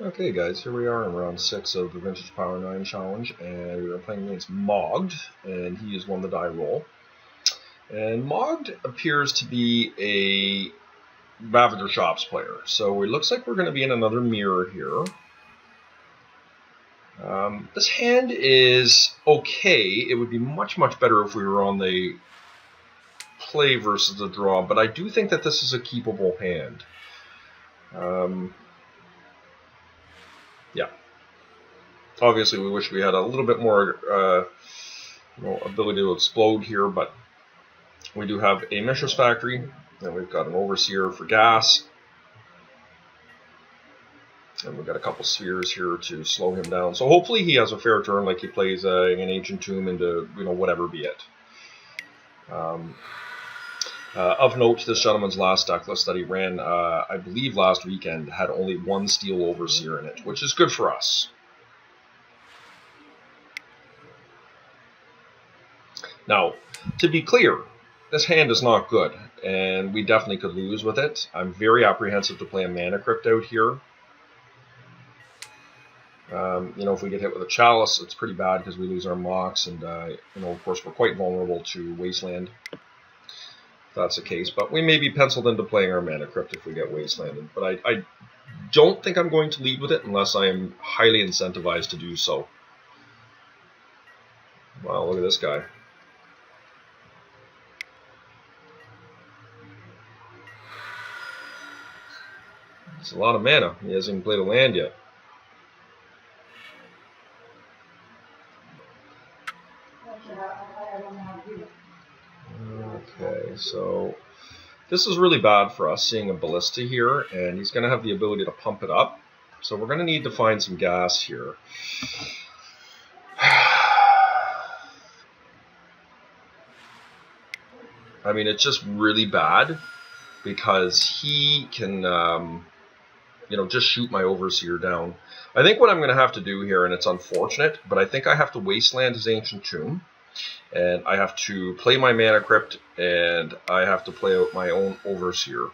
Okay guys, here we are in round 6 of the Vintage Power 9 Challenge, and we are playing against Mogged, and he has won the die roll. And Mogged appears to be a Ravager Shops player, so it looks like we're going to be in another mirror here. This hand is okay. It would be much better if we were on the play versus the draw, but I do think that this is a keepable hand. Yeah. Obviously, we wish we had a little bit more ability to explode here, but we do have a Mishra's Factory, and we've got an Overseer for gas, and we've got a couple spheres here to slow him down. So hopefully he has a fair turn, like he plays an Ancient Tomb into whatever be it. Of note, this gentleman's last deck list that he ran, I believe last weekend, had only one Steel Overseer in it, which is good for us. Now, to be clear, this hand is not good, and we definitely could lose with it. I'm very apprehensive to play a Mana Crypt out here. If we get hit with a Chalice, it's pretty bad because we lose our Mox, and of course we're quite vulnerable to Wasteland. If that's the case, but we may be penciled into playing our Mana Crypt if we get Wastelanded. But I don't think I'm going to lead with it unless I am highly incentivized to do so. Wow, look at this guy. It's a lot of mana. He hasn't even played a land yet. Okay, so this is really bad for us, seeing a Ballista here, and he's going to have the ability to pump it up. So we're going to need to find some gas here. I mean, it's just really bad because he can, just shoot my Overseer down. I think what I'm going to have to do here, and it's unfortunate, but I think I have to Wasteland his Ancient Tomb, and I have to play my Mana Crypt, and I have to play out my own Overseer,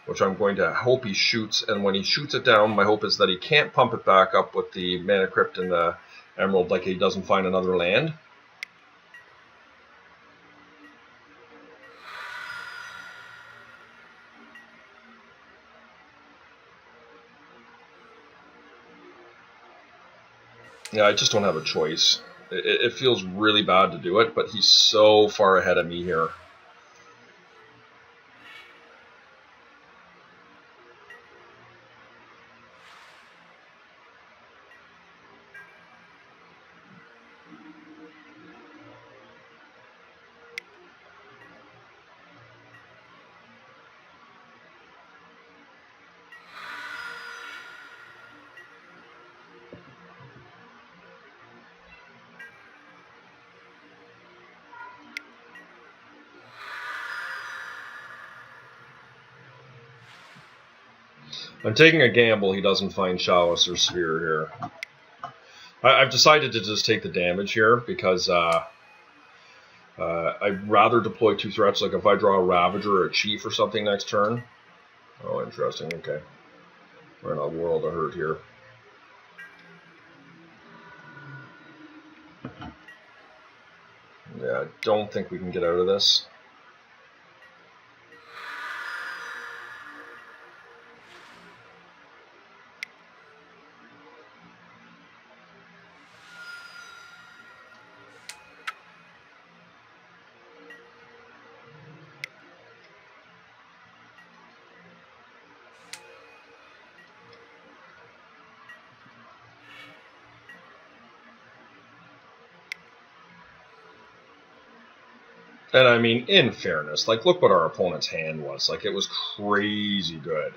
which I'm going to hope he shoots. And when he shoots it down, my hope is that he can't pump it back up with the Mana Crypt and the Emerald, like he doesn't find another land. Yeah, I just don't have a choice. It feels really bad to do it, but he's so far ahead of me here. I'm taking a gamble he doesn't find Chalice or Sphere here. I've decided to just take the damage here because I'd rather deploy 2 threats. Like if I draw a Ravager or a Chief or something next turn. Oh, interesting. Okay. We're in a world of hurt here. Yeah, I don't think we can get out of this. And I mean, in fairness, like, look what our opponent's hand was. Like, it was crazy good.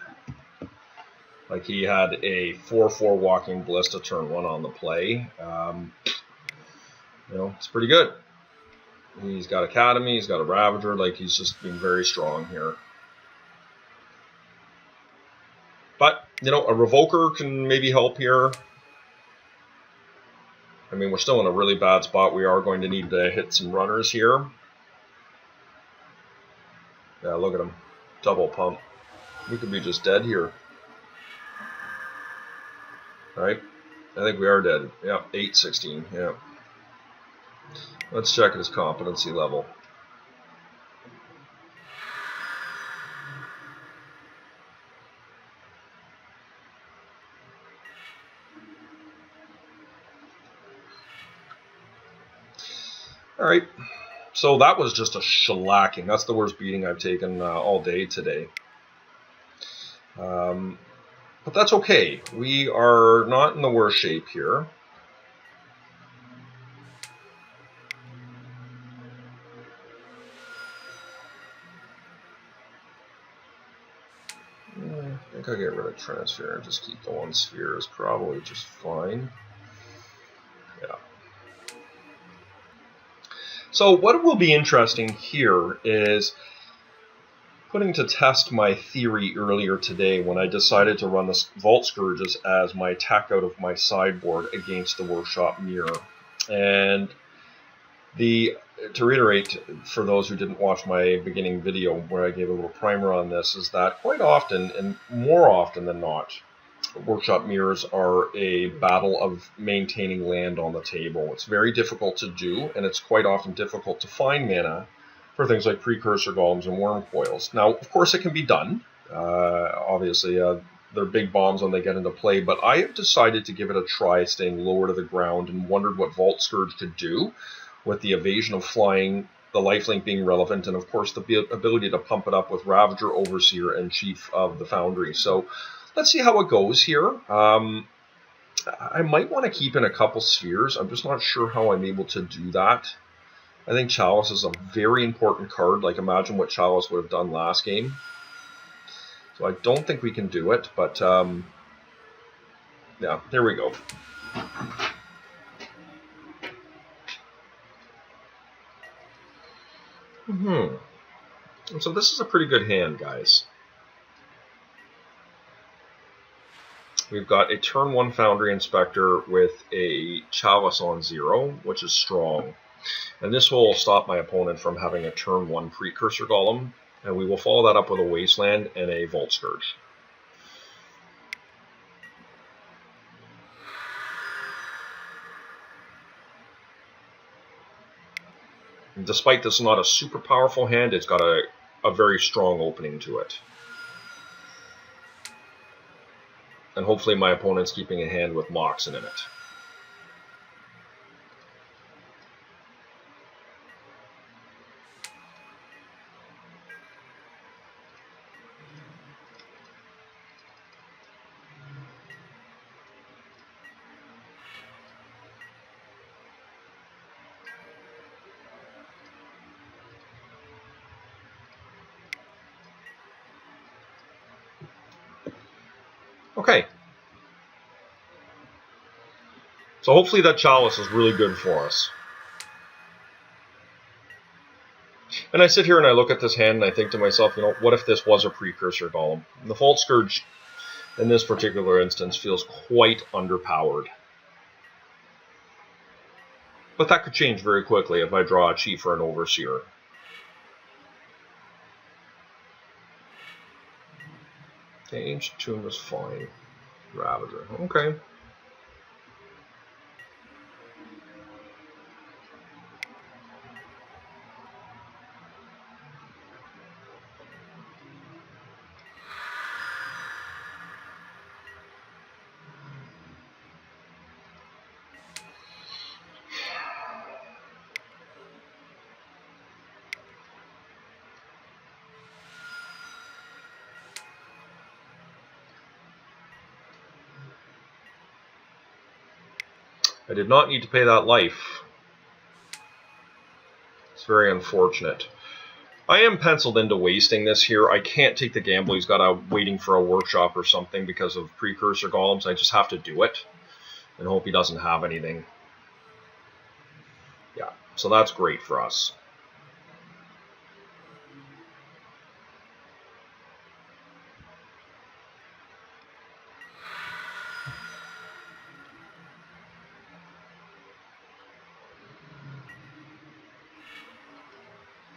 Like, he had a 4/4 Walking Ballista turn 1 on the play. It's pretty good. He's got Academy, he's got a Ravager. Like, he's just being very strong here. But, a Revoker can maybe help here. I mean, we're still in a really bad spot. We are going to need to hit some runners here. Yeah, look at him. Double pump. We could be just dead here. right? I think we are dead. Yeah, 816. Yeah. Let's check his competency level. All right. So that was just a shellacking. That's the worst beating I've taken all day today. But that's okay. We are not in the worst shape here. I think I'll get rid of transfer and just keep the one sphere is probably just fine. Yeah. So what will be interesting here is putting to test my theory earlier today when I decided to run the Vault Scourges as my attack out of my sideboard against the Workshop Mirror. And to reiterate, for those who didn't watch my beginning video where I gave a little primer on this, is that quite often, and more often than not, Workshop Mirrors are a battle of maintaining land on the table. It's very difficult to do, and it's quite often difficult to find mana for things like Precursor Golems and Worm Coils. Now, of course, it can be done. Obviously, they're big bombs when they get into play, but I have decided to give it a try staying lower to the ground and wondered what Vault Scourge could do with the evasion of flying, the lifelink being relevant, and of course the ability to pump it up with Ravager, Overseer, and Chief of the Foundry. So let's see how it goes here. I might want to keep in a couple spheres. I'm just not sure how I'm able to do that. I think Chalice is a very important card. Like, imagine what Chalice would have done last game. So I don't think we can do it, but yeah, there we go. So this is a pretty good hand, guys. We've got a turn 1 Foundry Inspector with a Chalice on 0, which is strong. And this will stop my opponent from having a turn 1 Precursor Golem, and we will follow that up with a Wasteland and a Vault Scourge. And despite this not a super powerful hand, it's got a very strong opening to it. And hopefully my opponent's keeping a hand with Moxen in it. Okay. So hopefully that Chalice is really good for us. And I sit here and I look at this hand and I think to myself, you know, what if this was a Precursor Golem? And the Vault Scourge, in this particular instance, feels quite underpowered. But that could change very quickly if I draw a Chief or an Overseer. Okay, Ancient Tomb is fine. Ravager, okay. I did not need to pay that life. It's very unfortunate. I am penciled into wasting this here. I can't take the gamble. He's got out waiting for a workshop or something because of Precursor Golems. I just have to do it and hope he doesn't have anything. Yeah, so that's great for us.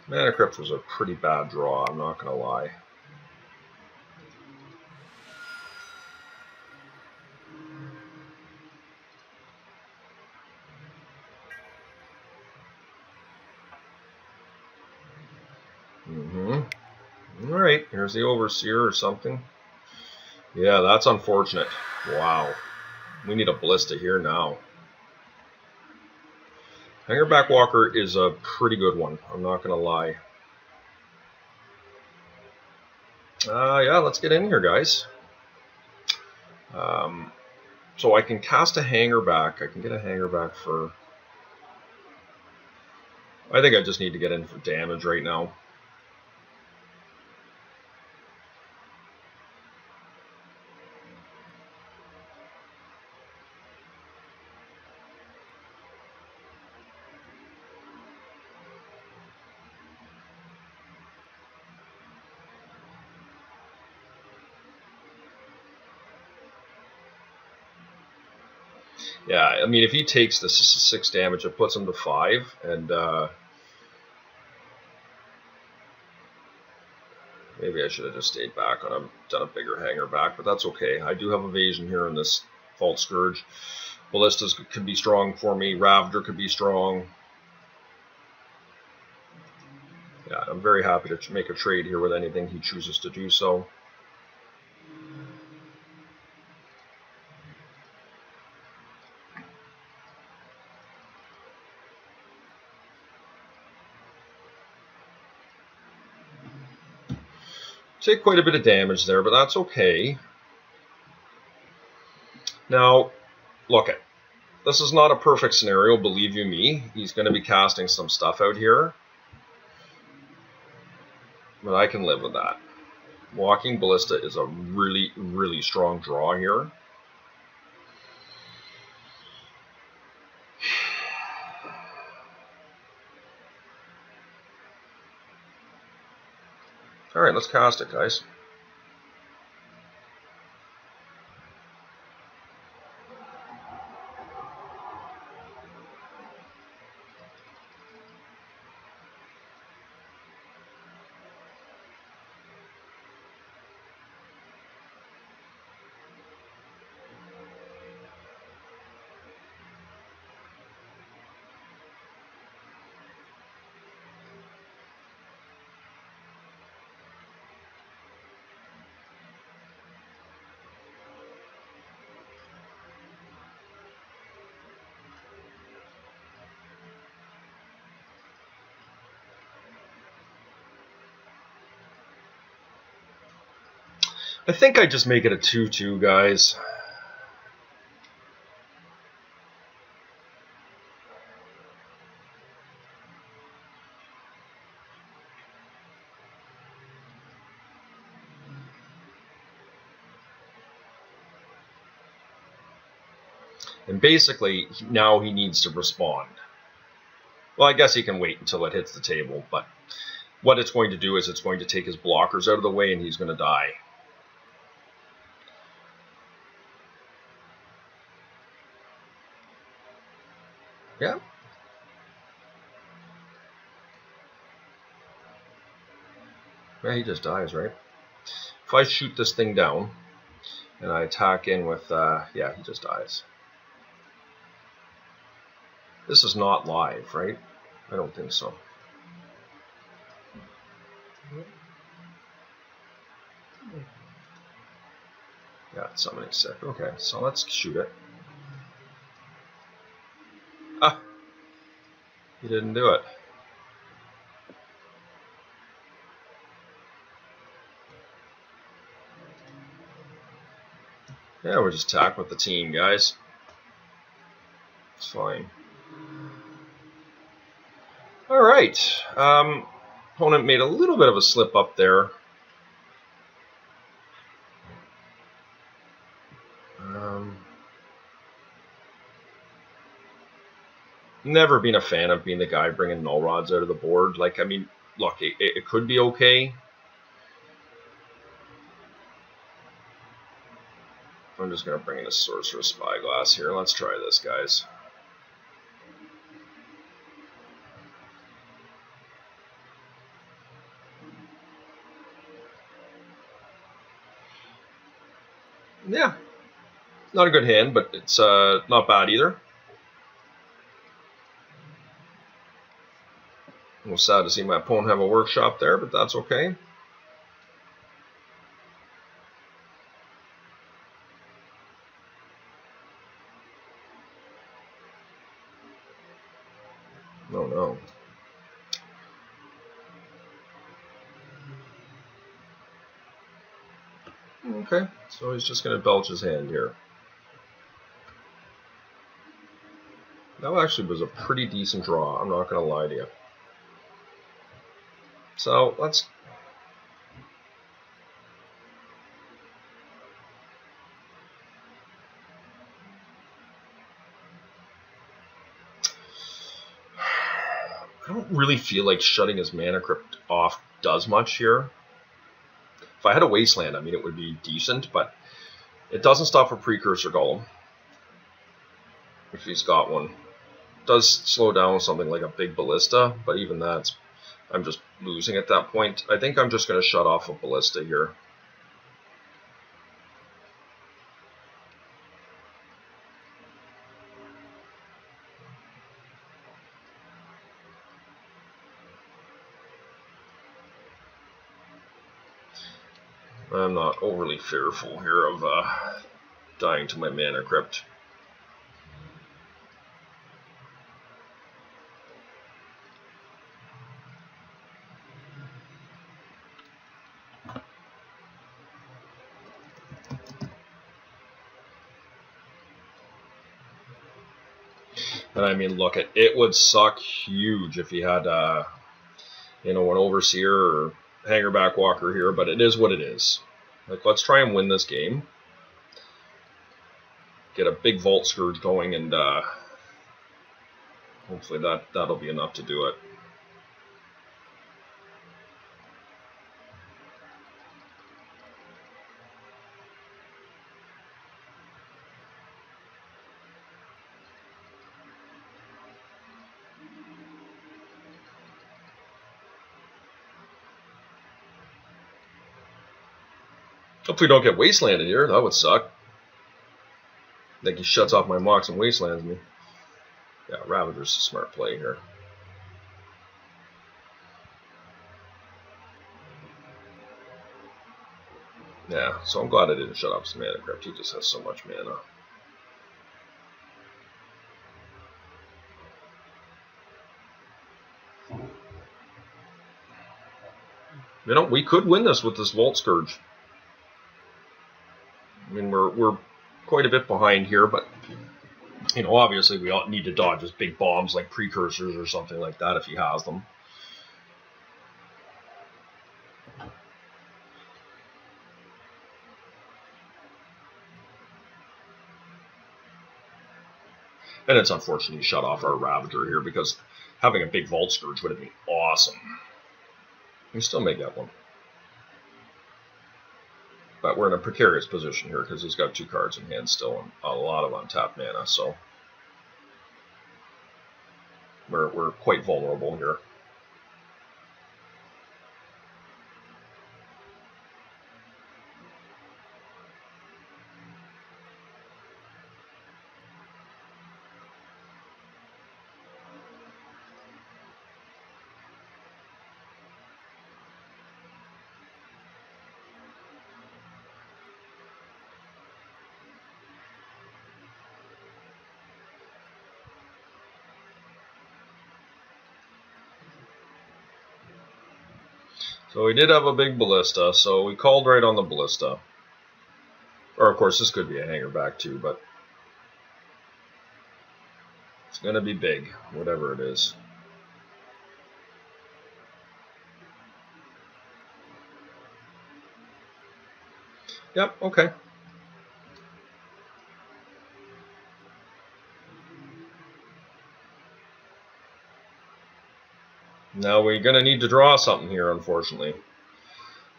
Mana Crypt was a pretty bad draw, I'm not going to lie. Alright, here's the Overseer or something. Yeah, that's unfortunate. Wow. We need a Ballista here now. Hangerback Walker is a pretty good one, I'm not going to lie. Yeah, let's get in here, guys. So I can cast a Hangerback. I can get a Hangerback for... I think I just need to get in for damage right now. Yeah, I mean, if he takes this 6 damage, it puts him to 5, and maybe I should have just stayed back on him, done a bigger hanger back, but that's okay. I do have evasion here in this Fault Scourge. Ballistas could be strong for me. Ravager could be strong. Yeah, I'm very happy to make a trade here with anything he chooses to do so. Take quite a bit of damage there, but that's okay. Now, look it. This is not a perfect scenario, believe you me. He's going to be casting some stuff out here. But I can live with that. Walking Ballista is a really, really strong draw here. Alright, let's cast it, guys. I think I just make it a 2-2, guys. And basically, now he needs to respond. Well, I guess he can wait until it hits the table, but what it's going to do is it's going to take his blockers out of the way and he's going to die. Yeah. Yeah, he just dies, right? If I shoot this thing down and I attack in with, yeah, he just dies. This is not live, right? I don't think so. Yeah, summoning sick. Okay, so let's shoot it. Ah! He didn't do it. Yeah, we're just attack with the team, guys. It's fine. Alright. Opponent made a little bit of a slip up there. Never been a fan of being the guy bringing null rods out of the board. Like, I mean, look, it could be okay. I'm just going to bring in a Sorcerer's Spyglass here. Let's try this, guys. Yeah, not a good hand, but it's not bad either. I'm sad to see my opponent have a workshop there, but that's okay. Oh no. Okay, so he's just going to belch his hand here. That actually was a pretty decent draw, I'm not going to lie to you. So let's... I don't really feel like shutting his Mana Crypt off does much here. If I had a Wasteland, I mean, it would be decent, but it doesn't stop for Precursor Golem. If he's got one. It does slow down something like a big Ballista, but even that's... I'm just losing at that point. I think I'm just going to shut off a Ballista here. I'm not overly fearful here of dying to my Mana Crypt. And I mean, look, it would suck huge if he had, you know, an Overseer or Hangerback Walker here, but it is what it is. Like, let's try and win this game. Get a big Vault Scourge going, and hopefully that'll be enough to do it. Hopefully don't get Wastelanded here, that would suck. I think he shuts off my Mox and Wastelands me. Yeah, Ravager's a smart play here. Yeah, so I'm glad I didn't shut off his Mana Crypt, he just has so much mana. You know, we could win this with this Vault Scourge. I mean, we're quite a bit behind here, but you know, obviously we all need to dodge his big bombs like Precursors or something like that if he has them. And it's unfortunate he shut off our Ravager here because having a big Vault Scourge would have been awesome. We still may get one. But we're in a precarious position here because he's got 2 cards in hand still and a lot of untapped mana, so we're quite vulnerable here. So we did have a big Ballista, so we called right on the Ballista. Or of course this could be a Hangerback too, but it's going to be big, whatever it is. Yep, okay. Now we're going to need to draw something here, unfortunately.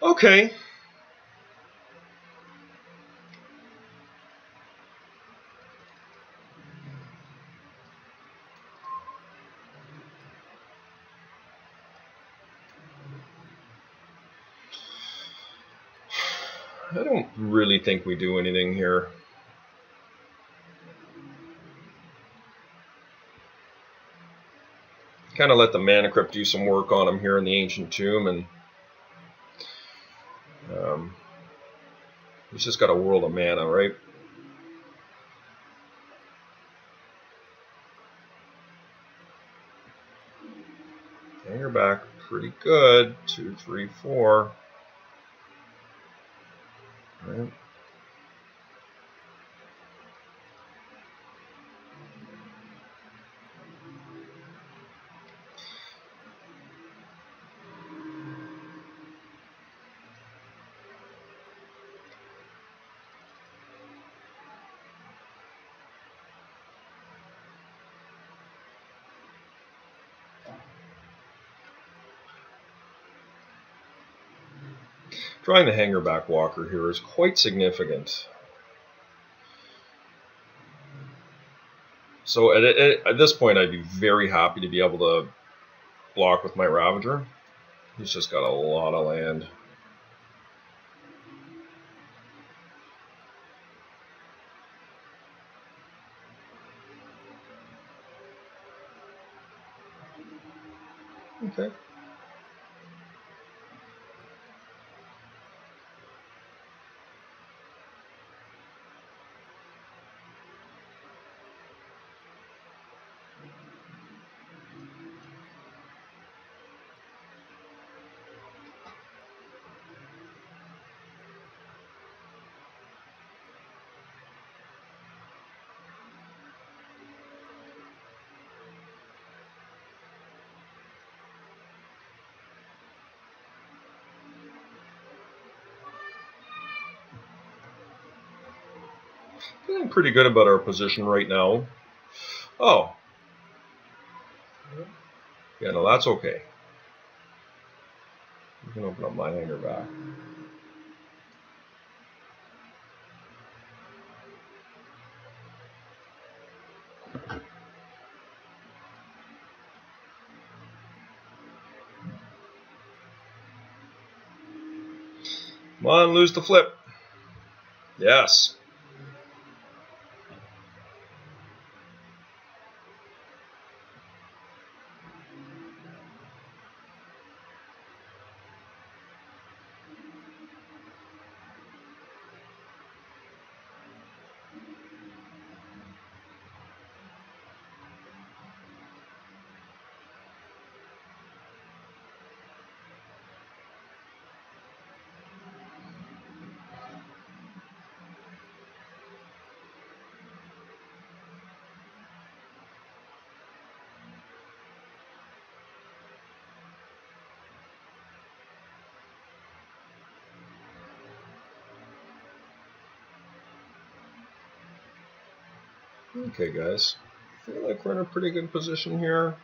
Okay. I don't really think we do anything here. Kind of let the Mana Crypt do some work on him here in the Ancient Tomb, and he's just got a world of mana, right? Hanger back pretty good. 2, 3, 4. Right. Drawing the hanger back walker here is quite significant. So at this point, I'd be very happy to be able to block with my Ravager. He's just got a lot of land. Okay. Feeling pretty good about our position right now. Oh. Yeah, no, that's okay. You can open up my hanger back. Come on, lose the flip. Yes. Okay, guys. I feel like we're in a pretty good position here.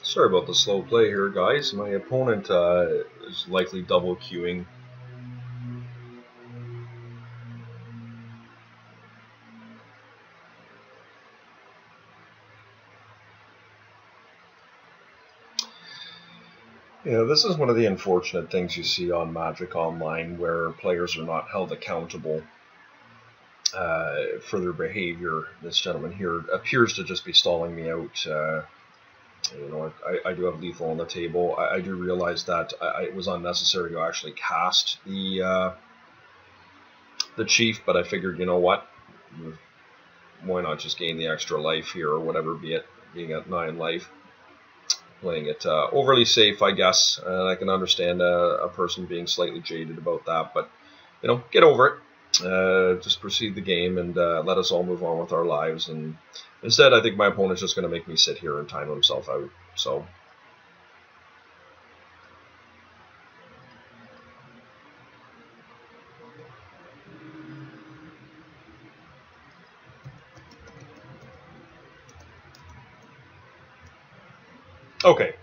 Sorry about the slow play here, guys. My opponent is likely double queuing. Yeah, this is one of the unfortunate things you see on Magic Online, where players are not held accountable for their behavior. This gentleman here appears to just be stalling me out. I do have lethal on the table. I do realize that it was unnecessary to actually cast the chief, but I figured, you know what, why not just gain the extra life here, or whatever, be it being at 9 life. Playing it overly safe, I guess, and I can understand a person being slightly jaded about that, but, get over it. Just proceed the game and let us all move on with our lives. And instead, I think my opponent's just going to make me sit here and time himself out. So, okay,